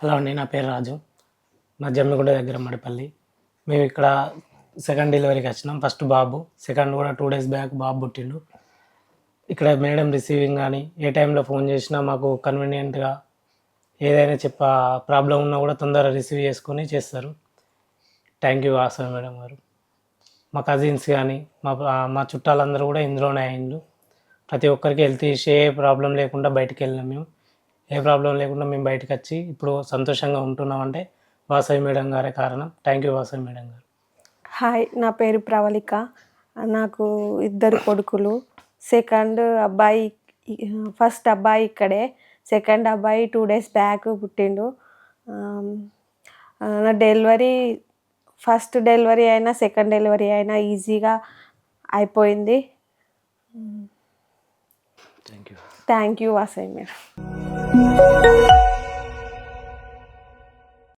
Hello అండి, నా పేరు రాజు. మా జమ్మిగుంట దగ్గర మడిపల్లి. మేము ఇక్కడ సెకండ్ డెలివరీకి వచ్చినాం. ఫస్ట్ బాబు, సెకండ్ కూడా 2 days బ్యాక్ బాబు పుట్టిండు. ఇక్కడ మేడం రిసీవింగ్ కానీ ఏ టైంలో ఫోన్ చేసినా మాకు కన్వీనియంట్గా ఏదైనా ప్రాబ్లం ఉన్నా కూడా తొందరగా రిసీవ్ చేసుకొని చేస్తారు. థ్యాంక్ యూ వాసవి మేడం గారు. మా కజిన్స్ కానీ మా చుట్టాలందరూ కూడా ఇందులోనే అయిండు. ప్రతి ఒక్కరికి హెల్త్ ఇష్యూ ఏ ప్రాబ్లం లేకుండా బయటికి వెళ్ళినాం. మేము ఏ ప్రాబ్లం లేకుండా మేము బయటకు వచ్చి ఇప్పుడు సంతోషంగా ఉంటున్నామంటే వాసవి మేడం గారే కారణం. థ్యాంక్ యూ వాసవి మేడం గారు. హాయ్, నా పేరు ప్రవళిక. నాకు 2 కొడుకులు. సెకండ్ అబ్బాయి, ఫస్ట్ అబ్బాయి ఇక్కడే, సెకండ్ అబ్బాయి 2 days బ్యాక్ పుట్టిండు. నా డెలివరీ ఫస్ట్ డెలివరీ అయినా సెకండ్ డెలివరీ అయినా ఈజీగా అయిపోయింది. Thank you Vasavi madam.